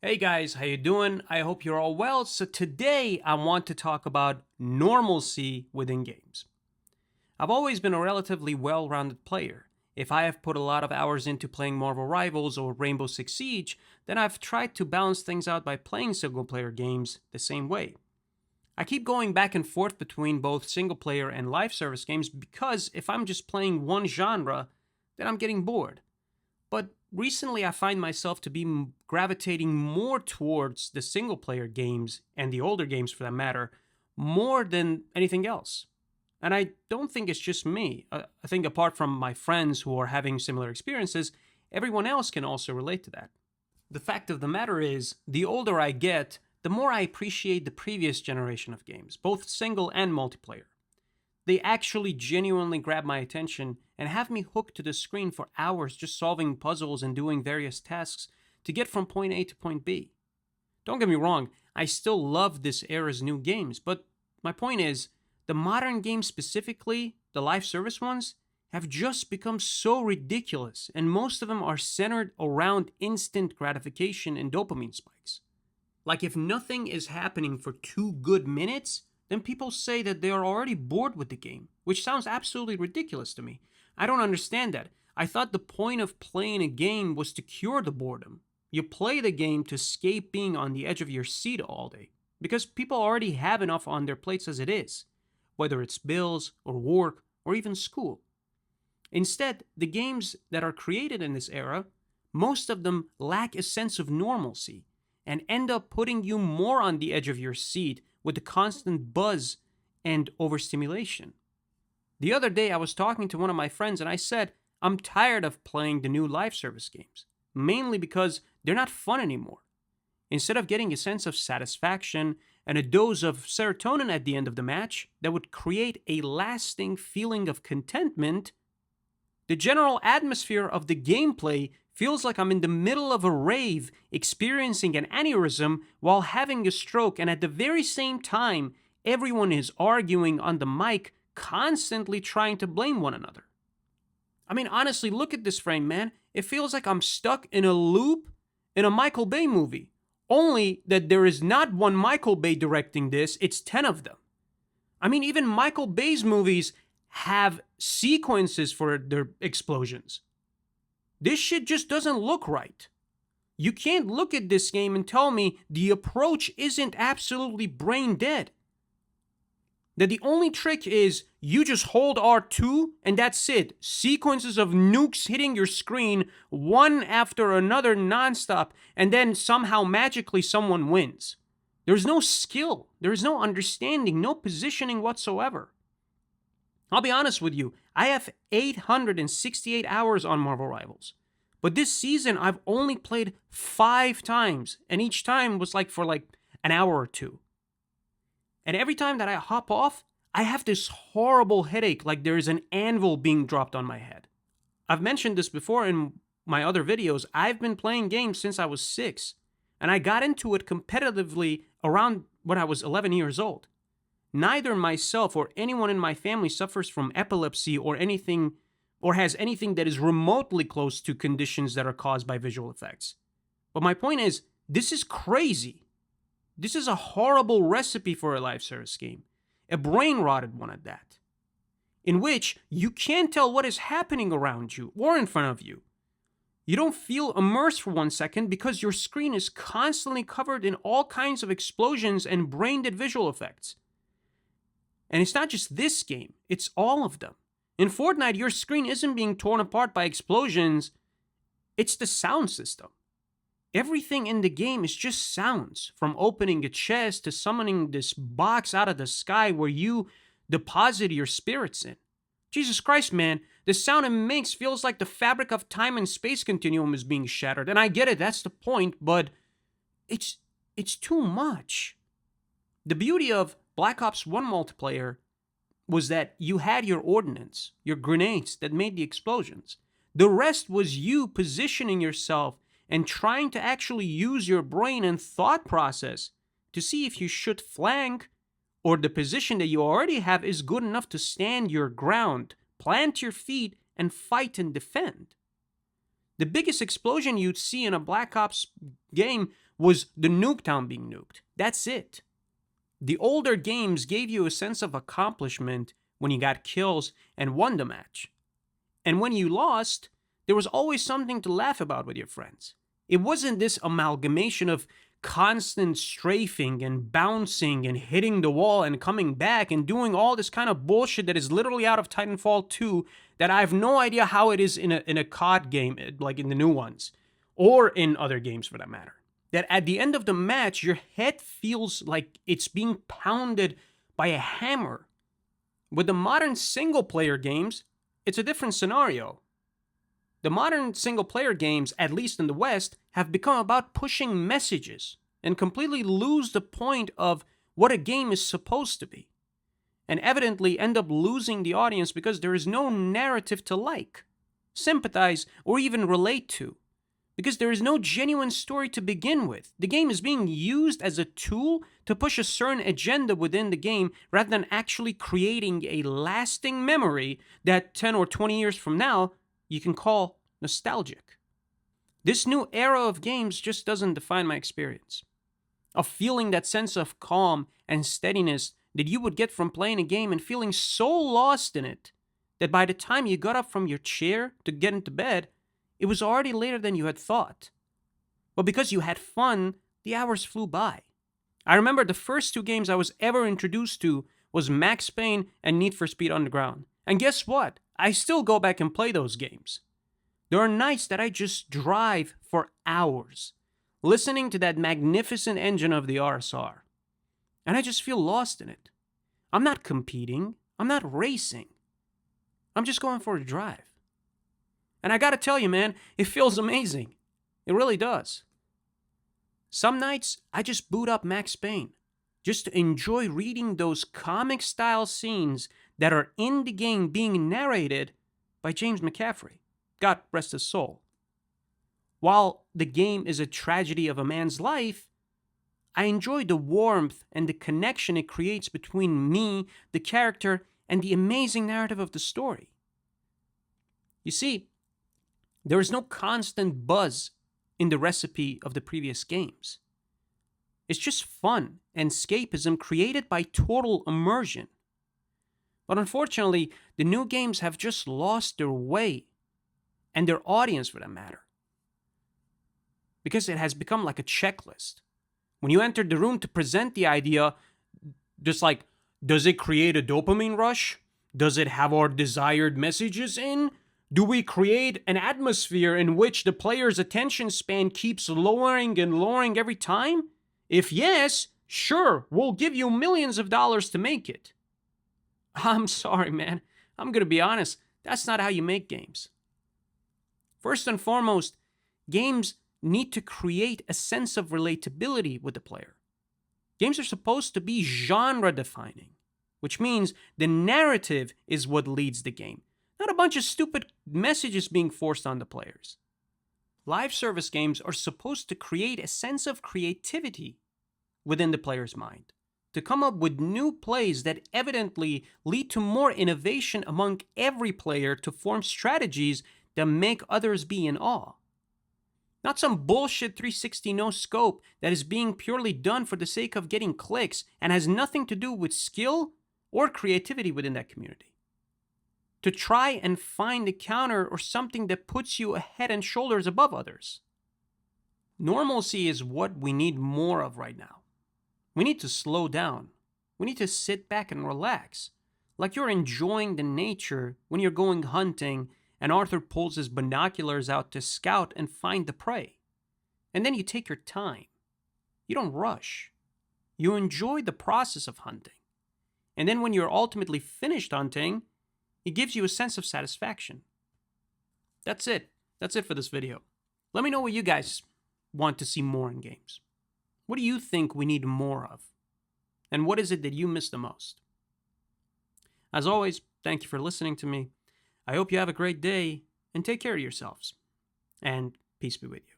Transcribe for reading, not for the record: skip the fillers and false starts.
Hey guys, how you doing? I hope you're all well. So today I want to talk about normalcy within games. I've always been a relatively well-rounded player. If I have put a lot of hours into playing Marvel Rivals or Rainbow Six Siege, then I've tried to balance things out by playing single-player games the same way. I keep going back and forth between both single-player and live service games because if I'm just playing one genre, then I'm getting bored. But recently, I find myself to be gravitating more towards the single player games and the older games for that matter, more than anything else. And I don't think it's just me. I think apart from my friends who are having similar experiences, everyone else can also relate to that. The fact of the matter is, the older I get, the more I appreciate the previous generation of games, both single and multiplayer. They actually genuinely grab my attention and have me hooked to the screen for hours just solving puzzles and doing various tasks to get from point A to point B. Don't get me wrong, I still love this era's new games, but my point is, the modern games specifically, the live service ones, have just become so ridiculous, and most of them are centered around instant gratification and dopamine spikes. Like, if nothing is happening for 2 good minutes, then people say that they are already bored with the game, which sounds absolutely ridiculous to me. I don't understand that. I thought the point of playing a game was to cure the boredom. You play the game to escape being on the edge of your seat all day, because people already have enough on their plates as it is, whether it's bills or work or even school. Instead, the games that are created in this era, most of them lack a sense of normalcy and end up putting you more on the edge of your seat with the constant buzz and overstimulation. The other day, I was talking to one of my friends and I said, I'm tired of playing the new live service games, mainly because they're not fun anymore. Instead of getting a sense of satisfaction and a dose of serotonin at the end of the match that would create a lasting feeling of contentment, the general atmosphere of the gameplay feels like I'm in the middle of a rave experiencing an aneurysm while having a stroke, and at the very same time, everyone is arguing on the mic, constantly trying to blame one another. I mean, honestly, look at this frame, man. It feels like I'm stuck in a loop in a Michael Bay movie. Only that there is not one Michael Bay directing this, it's 10 of them. I mean, even Michael Bay's movies have sequences for their explosions. This shit just doesn't look right. You can't look at this game and tell me the approach isn't absolutely brain dead. That the only trick is you just hold R2 and that's it. Sequences of nukes hitting your screen one after another nonstop, and then somehow magically someone wins. There's no skill, there's no understanding, no positioning whatsoever. I'll be honest with you, I have 868 hours on Marvel Rivals. But this season, I've only played 5 times, and each time was for an hour or two. And every time that I hop off, I have this horrible headache like there is an anvil being dropped on my head. I've mentioned this before in my other videos. I've been playing games since I was 6, and I got into it competitively around when I was 11 years old. Neither myself or anyone in my family suffers from epilepsy or anything, or has anything that is remotely close to conditions that are caused by visual effects. But my point is, this is crazy. This is a horrible recipe for a live service game, a brain-rotted one at that, in which you can't tell what is happening around you or in front of you. You don't feel immersed for 1 second because your screen is constantly covered in all kinds of explosions and brain-dead visual effects. And it's not just this game, it's all of them. In Fortnite, your screen isn't being torn apart by explosions, it's the sound system. Everything in the game is just sounds, from opening a chest to summoning this box out of the sky where you deposit your spirits in. Jesus Christ, man, the sound it makes feels like the fabric of time and space continuum is being shattered. And I get it, that's the point, but it's too much. The beauty of Black Ops 1 multiplayer was that you had your ordnance, your grenades that made the explosions. The rest was you positioning yourself and trying to actually use your brain and thought process to see if you should flank or the position that you already have is good enough to stand your ground, plant your feet, and fight and defend. The biggest explosion you'd see in a Black Ops game was the Nuketown being nuked. That's it. The older games gave you a sense of accomplishment when you got kills and won the match. And when you lost, there was always something to laugh about with your friends. It wasn't this amalgamation of constant strafing and bouncing and hitting the wall and coming back and doing all this kind of bullshit that is literally out of Titanfall 2 that I have no idea how it is in a COD game, like in the new ones, or in other games for that matter. That at the end of the match, your head feels like it's being pounded by a hammer. With the modern single-player games, it's a different scenario. The modern single-player games, at least in the West, have become about pushing messages and completely lose the point of what a game is supposed to be, and evidently end up losing the audience because there is no narrative to like, sympathize, or even relate to, because there is no genuine story to begin with. The game is being used as a tool to push a certain agenda within the game rather than actually creating a lasting memory that 10 or 20 years from now you can call nostalgic. This new era of games just doesn't define my experience. Of feeling that sense of calm and steadiness that you would get from playing a game and feeling so lost in it that by the time you got up from your chair to get into bed, it was already later than you had thought. But because you had fun, the hours flew by. I remember the first two games I was ever introduced to was Max Payne and Need for Speed Underground. And guess what? I still go back and play those games. There are nights that I just drive for hours, listening to that magnificent engine of the RSR. And I just feel lost in it. I'm not competing. I'm not racing. I'm just going for a drive. And I gotta tell you, man, it feels amazing. It really does. Some nights, I just boot up Max Payne, just to enjoy reading those comic-style scenes that are in the game being narrated by James McCaffrey. God rest his soul. While the game is a tragedy of a man's life, I enjoy the warmth and the connection it creates between me, the character, and the amazing narrative of the story. You see, there is no constant buzz in the recipe of the previous games. It's just fun and escapism created by total immersion. But unfortunately, the new games have just lost their way, and their audience for that matter. Because it has become like a checklist. When you enter the room to present the idea, just like, does it create a dopamine rush? Does it have our desired messages in? Do we create an atmosphere in which the player's attention span keeps lowering and lowering every time? If yes, sure, we'll give you millions of dollars to make it. I'm sorry, man. I'm going to be honest. That's not how you make games. First and foremost, games need to create a sense of relatability with the player. Games are supposed to be genre-defining, which means the narrative is what leads the game, not a bunch of stupid messages being forced on the players. Live service games are supposed to create a sense of creativity within the player's mind, to come up with new plays that evidently lead to more innovation among every player to form strategies that make others be in awe. Not some bullshit 360 no scope that is being purely done for the sake of getting clicks and has nothing to do with skill or creativity within that community. To try and find a counter or something that puts you a head and shoulders above others. Normalcy is what we need more of right now. We need to slow down. We need to sit back and relax, like you're enjoying the nature when you're going hunting and Arthur pulls his binoculars out to scout and find the prey. And then you take your time. You don't rush. You enjoy the process of hunting. And then when you're ultimately finished hunting, it gives you a sense of satisfaction. That's it. That's it for this video. Let me know what you guys want to see more in games. What do you think we need more of? And what is it that you miss the most? As always, thank you for listening to me. I hope you have a great day and take care of yourselves. And peace be with you.